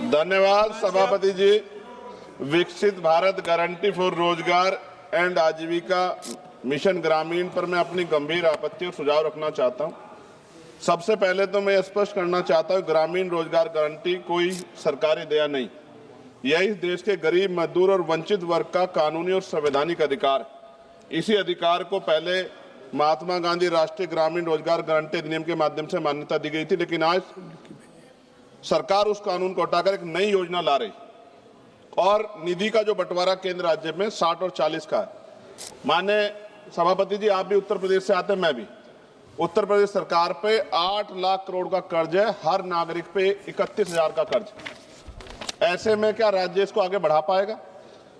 धन्यवाद सभापति जी। विकसित भारत गारंटी फॉर रोजगार एंड आजीविका मिशन ग्रामीण पर मैं अपनी गंभीर आपत्ति और सुझाव रखना चाहता हूं। सबसे पहले तो मैं स्पष्ट करना चाहता हूं, ग्रामीण रोजगार गारंटी कोई सरकारी दया नहीं, यह इस देश के गरीब, मजदूर और वंचित वर्ग का कानूनी और संवैधानिक अधिकार है। इसी अधिकार को पहले महात्मा गांधी राष्ट्रीय ग्रामीण रोजगार गारंटी अधिनियम के माध्यम से मान्यता दी गई थी, लेकिन आज सरकार उस कानून को हटाकर एक नई योजना ला रही और निधि का जो बंटवारा केंद्र राज्य में 60 और 40 का है। माननीय सभापति जी, आप भी उत्तर प्रदेश से आते हैं, मैं भी। उत्तर प्रदेश सरकार पे 8 लाख करोड़ का कर्ज है, हर नागरिक पे 31,000 का कर्ज। ऐसे में क्या राज्य इसको आगे बढ़ा पाएगा?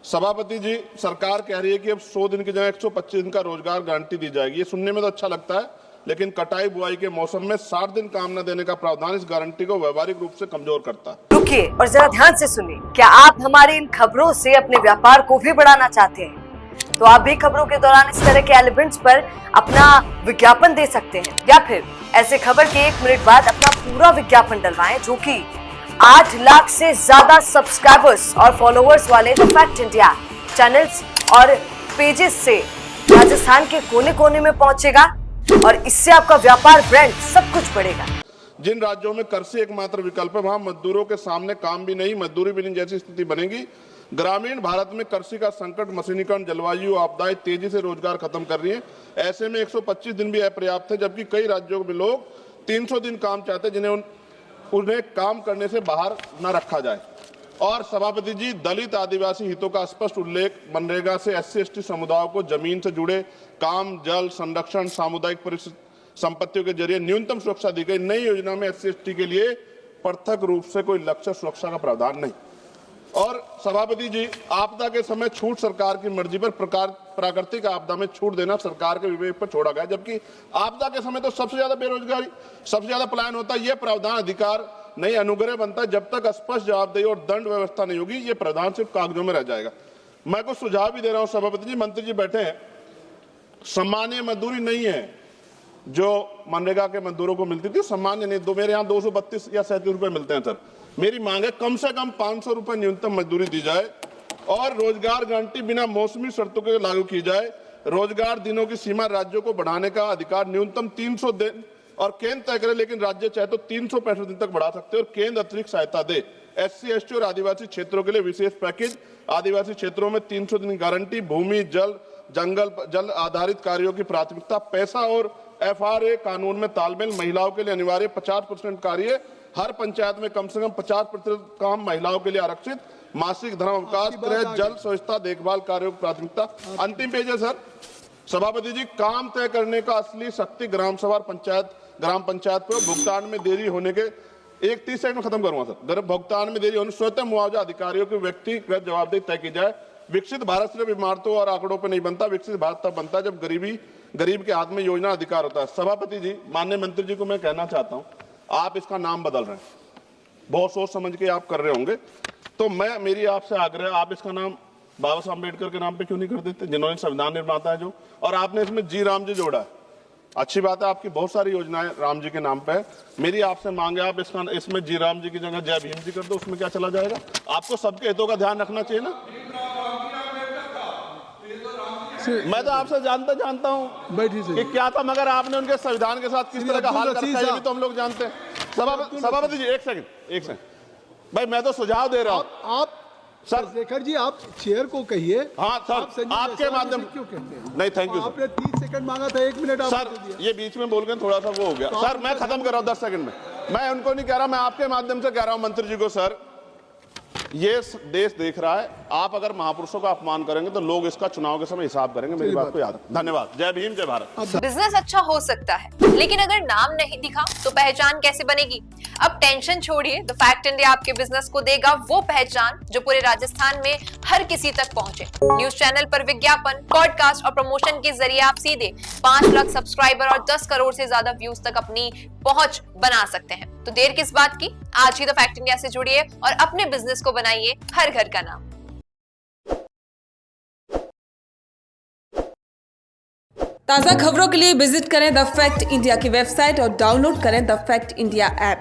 सभापति जी, सरकार कह रही है कि अब 100 दिन की जगह 125 दिन का रोजगार गारंटी दी जाएगी। ये सुनने में तो अच्छा लगता है, लेकिन कटाई बुआई के मौसम में 60 दिन काम न देने का प्रावधान इस गारंटी को व्यवहारिक रूप से कमजोर करता है। रुकिए और जरा ध्यान से सुनिए। क्या आप हमारी इन खबरों से अपने व्यापार को भी बढ़ाना चाहते हैं? तो आप भी खबरों के दौरान इस तरह के एलिमेंट्स पर अपना विज्ञापन दे सकते हैं, या फिर ऐसे खबर के 1 मिनट बाद अपना पूरा विज्ञापन डलवाएं, जो कि 8 लाख से ज्यादा सब्सक्राइबर्स और फॉलोअर्स वाले द फैक्ट इंडिया चैनल्स और पेजेस से राजस्थान के कोने कोने में पहुंचेगा और इससे आपका व्यापार, ब्रांड, सब कुछ बढ़ेगा। जिन राज्यों में कृषि एकमात्र विकल्प है, वहां मजदूरों के सामने काम भी नहीं, मजदूरी भी नहीं जैसी स्थिति बनेगी। ग्रामीण भारत में कृषि का संकट, मशीनीकरण, जलवायु आपदाएं तेजी से रोजगार खत्म कर रही है। ऐसे में 125 दिन भी अपर्याप्त है, जबकि कई राज्यों में लोग 300 दिन काम चाहते हैं, जिन्हें उन्हें काम करने से बाहर न रखा जाए। और सभापति जी, दलित आदिवासी हितों का स्पष्ट उल्लेख, मनरेगा से SC/ST समुदायों को जमीन से जुड़े काम, जल संरक्षण, सामुदायिक संपत्तियों के जरिए न्यूनतम सुरक्षा दी गई। नई योजना में SC/ST के लिए पृथक रूप से कोई लक्ष्य सुरक्षा का प्रावधान नहीं। और सभापति जी, आपदा के समय छूट सरकार की मर्जी पर, प्राकृतिक आपदा में छूट देना सरकार के विवेक पर छोड़ा गया, जबकि आपदा के समय तो सबसे ज्यादा बेरोजगारी, सबसे ज्यादा पलायन होता है। यह प्रावधान अधिकार नहीं, अनुग्रह बनता है। जब तक स्पष्ट जवाबदेही और दंड व्यवस्था नहीं होगी, ये प्रावधान सिर्फ कागजों में रह जाएगा। मैं कुछ सुझाव भी दे रहा हूं सभापति जी, मंत्री जी बैठे हैं। सामान्य मजदूरी नहीं है जो मनरेगा के मजदूरों को मिलती थी, सामान्य नहीं। मेरे यहाँ 232 या 37 रुपए मिलते हैं सर। मेरी मांग है कम से कम 500 रुपए न्यूनतम मजदूरी दी जाए और रोजगार गारंटी बिना मौसमी शर्तों के लागू की जाए। रोजगार दिनों की सीमा राज्यों को बढ़ाने का अधिकार न्यूनतम 300 दिन और केंद्र तय करे, लेकिन राज्य चाहे तो 365 दिन तक बढ़ा सकते हैं और केंद्र अतिरिक्त सहायता दे। SC/ST और आदिवासी क्षेत्रों के लिए विशेष पैकेज, आदिवासी क्षेत्रों में 300 दिन गारंटी, भूमि, जल, जल आधारित कार्यों की प्राथमिकता, पैसा और FRA कानून में तालमेल, महिलाओं के लिए अनिवार्य 50% कार्य, हर पंचायत में कम से कम 50% काम महिलाओं के लिए आरक्षित, मासिक धर्म अवकाश, गृह, जल, स्वच्छता, देखभाल कार्यों की प्राथमिकता। अंतिम पेज है सर। सभापति जी, काम तय करने का असली शक्ति ग्राम सभा, ग्राम पंचायत पर भुगतान में देरी होने के 30 सेकंड में खत्म करूंगा सर। भुगतान में देरी होने, स्वतः मुआवजा अधिकारियों की व्यक्तिगत जवाबदेही तय की जाए। विकसित भारत सिर्फ इमारतों और आंकड़ों पर नहीं बनता, विकसित भारत तब बनता है जब गरीब के हाथ में योजना अधिकार होता है। सभापति जी, माननीय मंत्री जी को मैं कहना चाहता हूं, आप इसका नाम बदल रहे हैं, बहुत सोच समझ के आप कर रहे होंगे, तो मेरी आपसे आग्रह, आप इसका नाम बाबा साहब अम्बेडकर के नाम पे क्यों नहीं कर देते, जिन्होंने संविधान निर्माता है जो, और आपने इसमें जी राम जी जोड़ा है। अच्छी बात है, आपकी बहुत सारी योजनाएं राम जी के नाम पे है। मेरी आपसे मांग है, आप इसमें जी राम जी की जगह जय भीम जी कर दो, उसमें क्या चला जाएगा? आपको सबके हितों का ध्यान रखना चाहिए ना। मैं तो आपसे जानता हूं कि क्या था, मगर आपने उनके संविधान के साथ किस तरह का हाल कर रखा है, ये भी तो हम लोग जानते हैं। सभापति जी, एक सेकंड भाई, मैं तो सुझाव दे रहा हूं। आप सर शेखर जी, आप चेयर को कहिए। हाँ सर, आपके माध्यम क्यों कहते हैं? नहीं, थैंक यू। आपने 30 सेकंड मांगा था, 1 मिनट सर, ये बीच में बोल गए, थोड़ा सा वो हो गया सर। मैं खत्म कर रहा हूं 10 सेकंड में। मैं उनको नहीं कह रहा, मैं आपके माध्यम से कह रहा हूं मंत्री जी को, सर ये देश देख रहा है, आप अगर महापुरुषों का अपमान करेंगे तो लोग इसका चुनाव के समय हिसाब करेंगे। मेरी बात को याद रखें। धन्यवाद। जय भीम, जय भारत। बिजनेस अच्छा हो सकता है, लेकिन अगर नाम नहीं दिखा तो पहचान कैसे बनेगी? अब टेंशन छोड़िए, द फैक्ट इंडिया आपके बिजनेस को देगा वो पहचान जो पूरे राजस्थान में हर किसी तक पहुंचे। न्यूज चैनल पर विज्ञापन, पॉडकास्ट और प्रमोशन के जरिए आप सीधे 5 लाख सब्सक्राइबर और 10 करोड़ से ज्यादा व्यूज तक अपनी पहुंच बना सकते हैं। तो देर किस बात की, आज ही द फैक्ट इंडिया से जुड़िए और अपने बिजनेस को बनाइए हर घर का नाम। ताज़ा खबरों के लिए विजिट करें द फैक्ट इंडिया की वेबसाइट और डाउनलोड करें द फैक्ट इंडिया ऐप।